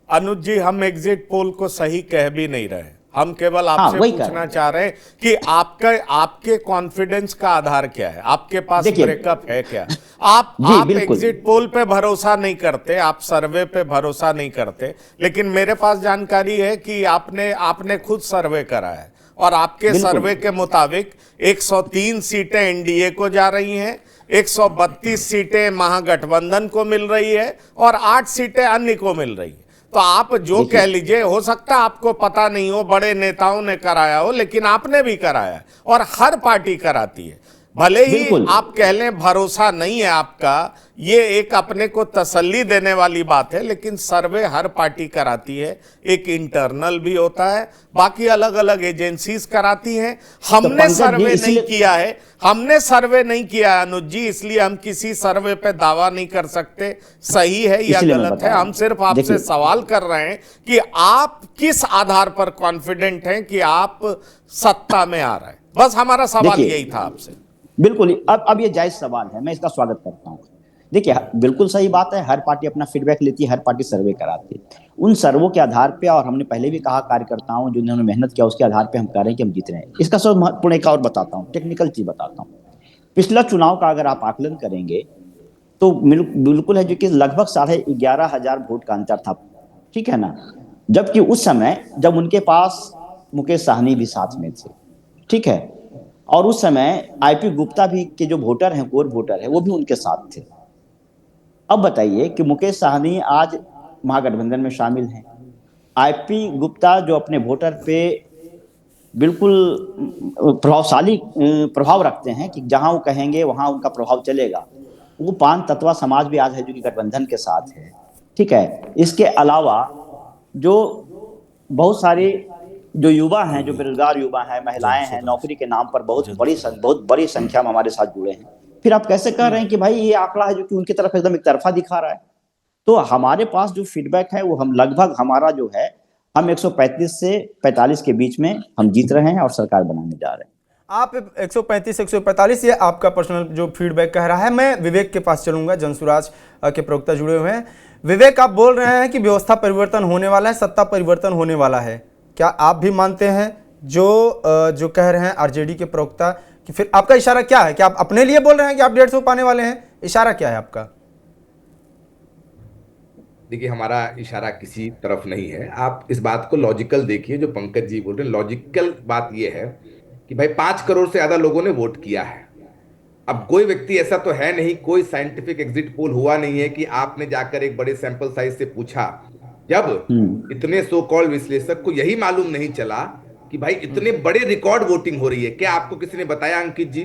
अनुज जी, हम exit poll को सही कह भी नहीं रहे। हम केवल आपसे पूछना चाह रहे हैं कि आपके कॉन्फिडेंस का आधार क्या है, आपके पास ब्रेकअप है क्या? आप एग्जिट पोल पे भरोसा नहीं करते, आप सर्वे पे भरोसा नहीं करते, लेकिन मेरे पास जानकारी है कि आपने खुद सर्वे करा है और आपके सर्वे के मुताबिक 103 सीटें एनडीए को जा रही हैं, 132 सीटें महागठबंधन को मिल रही है और 8 सीटें अन्य को मिल रही है। तो आप जो कह लीजिए, हो सकता है आपको पता नहीं हो, बड़े नेताओं ने कराया हो, लेकिन आपने भी कराया है और हर पार्टी कराती है। भले ही आप कह लें भरोसा नहीं है आपका, ये एक अपने को तसल्ली देने वाली बात है, लेकिन सर्वे हर पार्टी कराती है, एक इंटरनल भी होता है, बाकी अलग अलग एजेंसीज कराती हैं। हमने सर्वे नहीं किया है, हमने सर्वे नहीं किया अनुज जी, इसलिए हम किसी सर्वे पे दावा नहीं कर सकते सही है या गलत है। हम सिर्फ आपसे सवाल कर रहे हैं कि आप किस आधार पर कॉन्फिडेंट हैं कि आप सत्ता में आ रहे हैं। बस हमारा सवाल यही था आपसे। बिल्कुल, अब ये जायज सवाल है, मैं इसका स्वागत करता हूं। देखिए, बिल्कुल सही बात है, हर पार्टी अपना फीडबैक लेती है, हर पार्टी सर्वे कराती है। उन सर्वों के आधार पे, और हमने पहले भी कहा कार्यकर्ताओं जिन्होंने मेहनत किया उसके आधार पे हम कह रहे हैं कि हम जीत रहे हैं। इसका सब महत्वपूर्ण एक और बताता हूँ, टेक्निकल चीज बताता हूँ। पिछला चुनाव का अगर आप आकलन करेंगे तो बिल्कुल है जो कि लगभग 11,500 वोट का अंतर था, ठीक है ना। जबकि उस समय जब उनके पास मुकेश साहनी भी साथ में थे, ठीक है, और उस समय आईपी गुप्ता भी के जो वोटर हैं, कोर वोटर है, वो भी उनके साथ थे। अब बताइए कि मुकेश साहनी आज महागठबंधन में शामिल हैं, आईपी गुप्ता जो अपने वोटर पे बिल्कुल प्रभावशाली प्रभाव रखते हैं कि जहां वो कहेंगे वहां उनका प्रभाव चलेगा, वो पान तत्वा समाज भी आज है जो कि गठबंधन के साथ है, ठीक है। इसके अलावा जो बहुत सारे जो युवा हैं, जो बेरोजगार युवा हैं, महिलाएं हैं, नौकरी के नाम पर बहुत बड़ी संख्या में हमारे साथ जुड़े हैं। फिर आप कैसे कह रहे हैं कि भाई ये आंकड़ा है जो कि उनकी तरफ एकदम एक तरफा दिखा रहा है? तो हमारे पास जो फीडबैक है वो हम लगभग हमारा जो है, हम 135 से 45 के बीच में हम जीत रहे हैं और सरकार बनाने जा रहे हैं। आप 135 145 ये आपका पर्सनल जो फीडबैक कह रहा है। मैं विवेक के पास चलूंगा, जनसुराज के प्रवक्ता जुड़े हुए हैं। विवेक, आप बोल रहे हैं कि व्यवस्था परिवर्तन होने वाला है, सत्ता परिवर्तन होने वाला है, क्या आप भी मानते हैं जो कह रहे हैं आरजेडी के प्रवक्ता? कि फिर आपका इशारा क्या है? क्या आप अपने लिए बोल रहे हैं कि आप 150 पाने वाले हैं? इशारा क्या है आपका? देखिए, हमारा इशारा किसी तरफ नहीं है। आप इस बात को लॉजिकल देखिए, जो पंकज जी बोल रहे हैं, लॉजिकल बात यह है कि भाई 5 करोड़ से ज्यादा लोगों ने वोट किया है। अब कोई व्यक्ति ऐसा तो है नहीं, कोई साइंटिफिक एग्जिट पोल हुआ नहीं है कि आपने जाकर एक बड़े सैंपल साइज से पूछा। जब इतने सो कॉल्ड विश्लेषक को यही मालूम नहीं चला कि भाई इतने बड़े रिकॉर्ड वोटिंग हो रही है। क्या आपको किसी ने बताया अंकित जी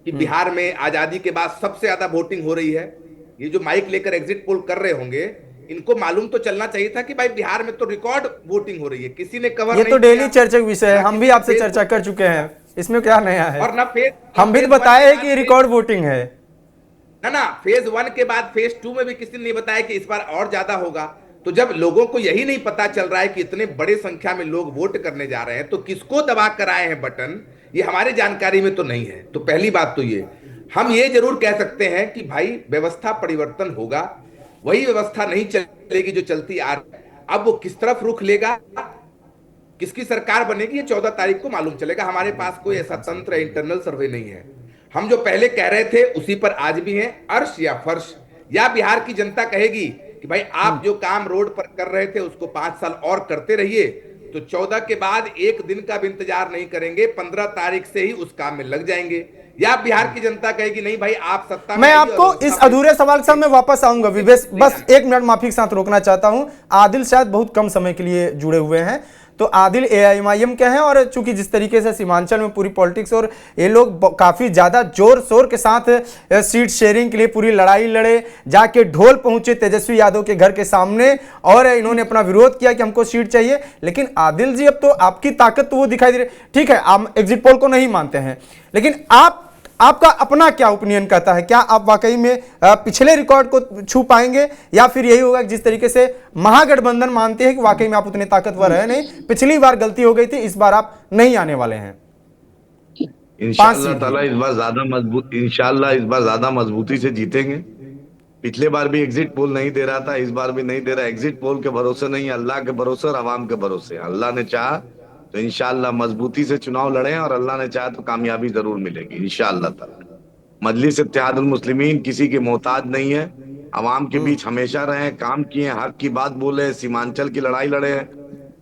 कि बिहार में आजादी के बाद सबसे ज्यादा वोटिंग हो रही है? ये जो माइक लेकर एग्जिट पोल कर रहे होंगे, इनको मालूम तो चलना चाहिए था कि भाई बिहार में तो रिकॉर्ड वोटिंग हो रही है। किसी ने कवर ये तो डेली चर्चा का विषय है, हम भी आपसे चर्चा कर चुके हैं, इसमें क्या नया है? और ना हम भी बताए हैं कि रिकॉर्ड वोटिंग है ना। फेज 1 के बाद फेज 2 में भी किसी ने नहीं बताया कि इस बार और ज्यादा होगा। तो जब लोगों को यही नहीं पता चल रहा है कि इतने बड़े संख्या में लोग वोट करने जा रहे हैं, तो किसको दबा कर आए हैं बटन, ये हमारी जानकारी में तो नहीं है। तो पहली बात तो ये, हम ये जरूर कह सकते हैं कि भाई व्यवस्था परिवर्तन होगा, वही व्यवस्था नहीं चलेगी जो चलती आ रही है। अब वो किस तरफ रुख लेगा, किसकी सरकार बनेगी, ये 14 तारीख को मालूम चलेगा। हमारे पास कोई ऐसा तंत्र इंटरनल सर्वे नहीं है। हम जो पहले कह रहे थे उसी पर आज भी हैं, अर्श या फर्श। या बिहार की जनता कहेगी कि भाई आप जो काम रोड पर कर रहे थे उसको 5 साल और करते रहिए, तो 14 के बाद एक दिन का भी इंतजार नहीं करेंगे, 15 तारीख से ही उस काम में लग जाएंगे। या बिहार की जनता कहेगी नहीं भाई आप सत्ता में। मैं आपको इस अधूरे सवाल के साथ मैं वापस आऊंगा विवेक, बस 1 मिनट माफी के साथ रोकना चाहता हूं। आदिल शायद बहुत कम समय के लिए जुड़े हुए हैं, तो आदिल AIMIM के हैं, और चूंकि जिस तरीके से सीमांचल में पूरी पॉलिटिक्स और ये लोग काफी ज्यादा जोर शोर के साथ सीट शेयरिंग के लिए पूरी लड़ाई लड़े, जाके ढोल पहुंचे तेजस्वी यादव के घर के सामने और इन्होंने अपना विरोध किया कि हमको सीट चाहिए। लेकिन आदिल जी, अब तो आपकी ताकत तो वो दिखाई दे रही, ठीक है आप एग्जिट पोल को नहीं मानते हैं, लेकिन आपका अपना क्या ओपिनियन कहता है? क्या आप वाकई में पिछले रिकॉर्ड को छू पाएंगे, या फिर यही होगा कि जिस तरीके से महागठबंधन मानते हैं कि वाकई में आप उतने ताकतवर है नहीं, पिछली बार गलती हो गई थी, इस बार आप नहीं आने वाले हैं? इंशाअल्लाह ताला इस बार ज्यादा मजबूती से जीतेंगे। पिछले बार भी एग्जिट पोल नहीं दे रहा था, इस बार भी नहीं दे रहा। एग्जिट पोल के भरोसे नहीं, अल्लाह के भरोसे और अवाम के भरोसे। अल्लाह ने चाहा तो इंशाअल्लाह मजबूती से चुनाव लड़े, और अल्लाह ने चाहा तो कामयाबी जरूर मिलेगी इंशाअल्लाह ताला। मजलिस इत्तेहादुल मुस्लिमीन किसी की मोहताज नहीं है, अवाम के बीच हमेशा रहे, काम किए, हक की बात बोले, सीमांचल की लड़ाई लड़े,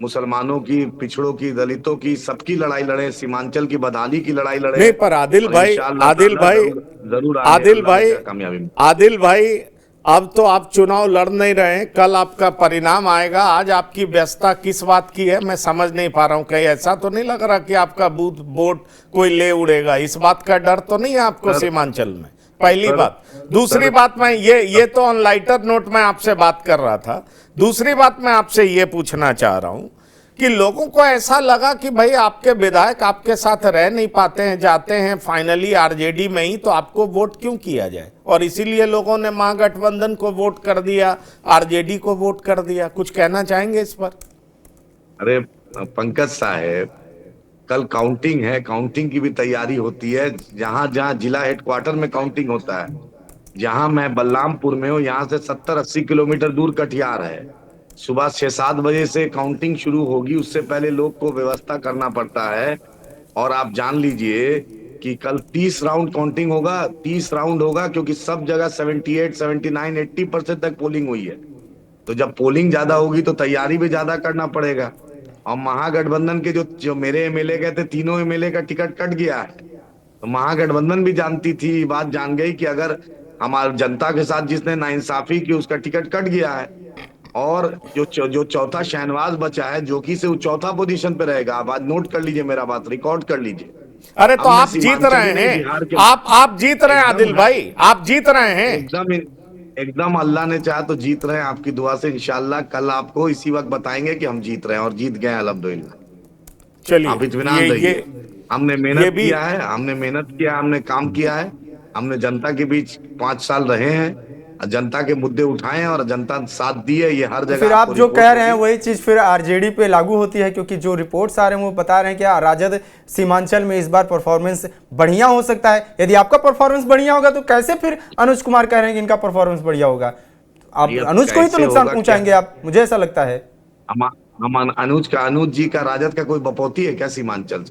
मुसलमानों की, पिछड़ों की, दलितों की, सबकी लड़ाई लड़े, सीमांचल की बदहाली की लड़ाई लड़े। नहीं, पर आदिल और भाई, इंशाअल्लाह आदिल ताला भाई, जरूर आगे आदिल अल्लाह ने भाई, चाहा कामयाबी मिलेगी। आदिल भाई, अब तो आप चुनाव लड़ नहीं रहे हैं, कल आपका परिणाम आएगा। आज आपकी व्यस्तता किस बात की है, मैं समझ नहीं पा रहा हूं। कहीं ऐसा तो नहीं लग रहा कि आपका बूथ वोट कोई ले उड़ेगा? इस बात का डर तो नहीं है आपको सीमांचल में? पहली बात। दूसरी बात, मैं ये तो ऑन लाइटर नोट में आपसे बात कर रहा था। दूसरी बात मैं आपसे ये पूछना चाह रहा हूं कि लोगों को ऐसा लगा कि भाई आपके विधायक आपके साथ रह नहीं पाते हैं, जाते हैं फाइनली आरजेडी में ही, तो आपको वोट क्यों किया जाए? और इसीलिए लोगों ने महागठबंधन को वोट कर दिया, आरजेडी को वोट कर दिया। कुछ कहना चाहेंगे इस पर? अरे पंकज साहब, कल काउंटिंग है, काउंटिंग की भी तैयारी होती है। जहां जहां जिला हेडक्वार्टर में काउंटिंग होता है, जहां मैं बलरामपुर में हूँ, यहाँ से 70-80 किलोमीटर दूर कटिहार है। सुबह 6-7 बजे से काउंटिंग शुरू होगी, उससे पहले लोग को व्यवस्था करना पड़ता है। और आप जान लीजिए कि कल 30 राउंड काउंटिंग होगा, 30 राउंड होगा, क्योंकि सब जगह 78, 79, 80% तक पोलिंग हुई है। तो जब पोलिंग ज्यादा होगी तो तैयारी भी ज्यादा करना पड़ेगा। और महागठबंधन के जो मेरे एमएलए गए थे, तीनों एमएलए का टिकट कट गया है। तो महागठबंधन भी जानती थी, बात जान गई कि अगर हमारी जनता के साथ जिसने नाइंसाफी की उसका टिकट कट गया है। और जो चौथा शहनवाज बचा है, जो कि से वो चौथा पोजीशन पे रहेगा। आप आज नोट कर लीजिए, मेरा बात रिकॉर्ड कर लीजिए। अरे तो आप जीत रहे हैं, आप जीत रहे हैं आदिल भाई, आप जीत रहे हैं एकदम अल्लाह ने चाहा तो जीत रहे हैं। आपकी दुआ से इंशाल्लाह कल आपको इसी वक्त बताएंगे कि हम जीत रहे हैं, और जीत गए अल्हम्दुलिल्लाह। चलिए, आप इत्मीनान रहिए। हमने मेहनत किया है, हमने काम किया है। हमने जनता के बीच 5 साल रहे हैं, जनता के मुद्दे उठाए हैं, और जनता साथ दी है। ये हर जगह फिर आप जो कह रहे हैं वही चीज फिर आरजेडी पे लागू होती है, क्योंकि जो रिपोर्ट्स आ रहे हैं वो बता रहे हैं कि राजद सीमांचल में इस बार परफॉर्मेंस बढ़िया हो सकता है। यदि आपका परफॉर्मेंस बढ़िया होगा तो कैसे फिर अनुज कुमार कह रहे हैं कि इनका परफॉर्मेंस बढ़िया होगा? आप अनुज को ही तो नुकसान पहुंचाएंगे आप, मुझे ऐसा लगता है। हम अनुज जी का, राजद का कोई बपौती है क्या? सीमांचल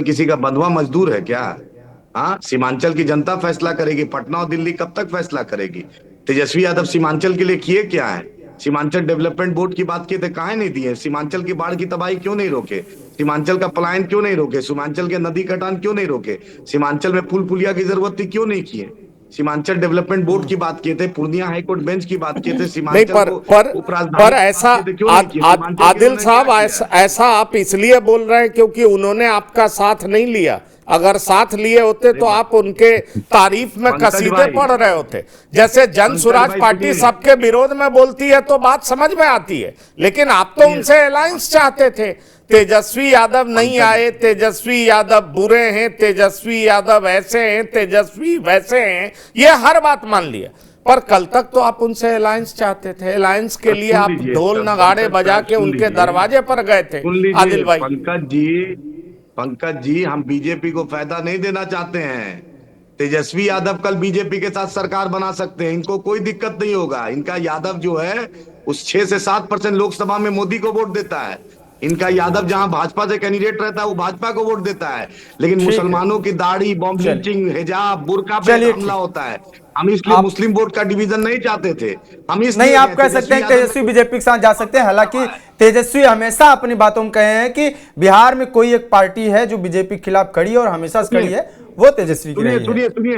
किसी का बंधुआ मजदूर है क्या? हाँ, सीमांचल की जनता फैसला करेगी। पटना और दिल्ली कब तक फैसला करेगी? तेजस्वी यादव सीमांचल के लिए किए क्या है? सीमांचल डेवलपमेंट बोर्ड की बात किए थे, कहाँ नहीं दिए? सीमांचल की बाढ़ की तबाही क्यों नहीं रोके? सीमांचल का पलायन क्यों नहीं रोके? सीमांचल के नदी कटान क्यों नहीं रोके? सीमांचल में पुल पुलिया की जरूरत थी, क्यों नहीं किए? सीमांचल डेवलपमेंट बोर्ड की बात किए थे, पूर्णिया हाईकोर्ट बेंच की बात किए थे, सीमांचल पर ऐसा आदिल साहब, ऐसा आप इसलिए बोल रहे हैं क्योंकि उन्होंने आपका साथ नहीं लिया। अगर साथ लिए होते तो आप उनके तारीफ में कसीदे पढ़ रहे होते। जैसे जन स्वराज पार्टी सबके विरोध में बोलती है तो बात समझ में आती है, लेकिन आप तो उनसे अलायंस चाहते थे। तेजस्वी यादव नहीं आए, तेजस्वी यादव बुरे हैं, तेजस्वी यादव ऐसे हैं, तेजस्वी वैसे हैं, ये हर बात मान लिया। पर कल तक तो आप उनसे अलायंस चाहते थे। अलायंस के लिए आप ढोल नगाड़े बजा के उनके दरवाजे पर गए थे। आदिल भाई, पंकज जी, हम बीजेपी को फायदा नहीं देना चाहते हैं। तेजस्वी यादव कल बीजेपी के साथ सरकार बना सकते हैं, इनको कोई दिक्कत नहीं होगा। इनका यादव जो है उस 6 से 7% लोकसभा में मोदी को वोट देता है। इनका यादव जहां भाजपा से कैंडिडेट रहता है वो भाजपा को वोट देता है। लेकिन मुसलमानों की दाढ़ी, बॉम्ब लिंचिंग, हिजाब, बुर्का पे हमला होता है। हम इसलिए मुस्लिम वोट का डिवीजन नहीं चाहते थे। हम इसलिए नहीं, आप कह सकते हैं तेजस्वी बीजेपी के साथ जा सकते हैं। हालांकि तेजस्वी हमेशा अपनी बातों में कहे हैं कि बिहार में कोई एक पार्टी है जो बीजेपी के खिलाफ खड़ी है और हमेशा से खड़ी है, वो तेजस्वी की रही है। सुनिए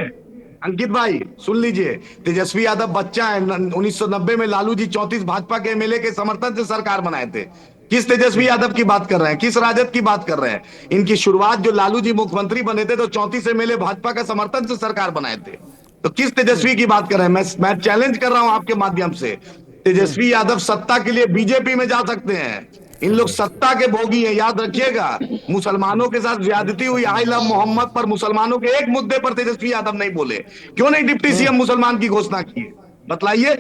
अंकित भाई, सुन लीजिए। तेजस्वी यादव बच्चा है। 1990 में लालू जी 34 भाजपा के एमएलए के समर्थन से सरकार बनाए थे। किस तेजस्वी यादव की बात कर रहे हैं? किस राजद की बात कर रहे हैं? इनकी शुरुआत जो लालू जी मुख्यमंत्री बने थे तो 34 एमएलए भाजपा का समर्थन से सरकार बनाए थे। तो किस तेजस्वी की बात कर रहे हैं? मैं चैलेंज कर रहा हूं आपके माध्यम से। तेजस्वी यादव सत्ता के लिए बीजेपी में जा सकते हैं। इन लोग सत्ता के भोगी हैं, याद रखिएगा। मुसलमानों के साथ ज्यादती हुई, आई लव मोहम्मद पर मुसलमानों के एक मुद्दे पर तेजस्वी यादव नहीं बोले। क्यों नहीं डिप्टी सीएम मुसलमान की घोषणा की? बतलाइए,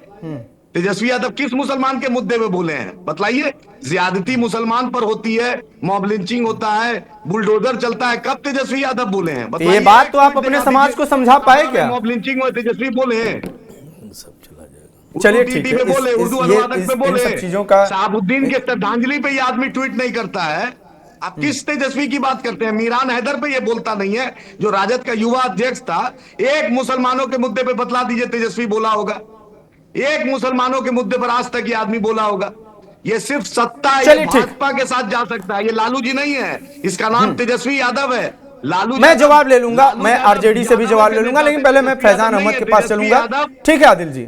तेजस्वी यादव किस मुसलमान के मुद्दे में बोले हैं? बतलाइए। ज्यादती मुसलमान पर होती है, मॉब लिंचिंग होता है, बुलडोजर चलता है, कब तेजस्वी यादव बोले हैं? ये बात तो आप अपने समाज को समझा पाए क्या? मॉब लिंचिंग और तेजस्वी बोले हैं? चलिए ठीक है, पे बोले, उर्दू अनुवादक पे इन बोले, सब चीजों का शहाबुद्दीन के श्रद्धांजलि पे ये आदमी ट्वीट नहीं करता है। आप किस तेजस्वी की बात करते हैं? मीरान हैदर पे ये बोलता नहीं है, जो राजद का युवा अध्यक्ष था। एक मुसलमानों के मुद्दे पे बतला दीजिए तेजस्वी बोला होगा, एक मुसलमानों के मुद्दे पर आज तक ये आदमी बोला होगा। ये सिर्फ सत्ता, ये भाजपा के साथ जा सकता है, ये लालू जी नहीं है, इसका नाम तेजस्वी यादव है। लालू मैं जवाब ले लूंगा, मैं आरजेडी से भी जवाब ले लूंगा, लेकिन पहले मैं फैजान अहमद के पास चलूंगा। ठीक है आदिल जी।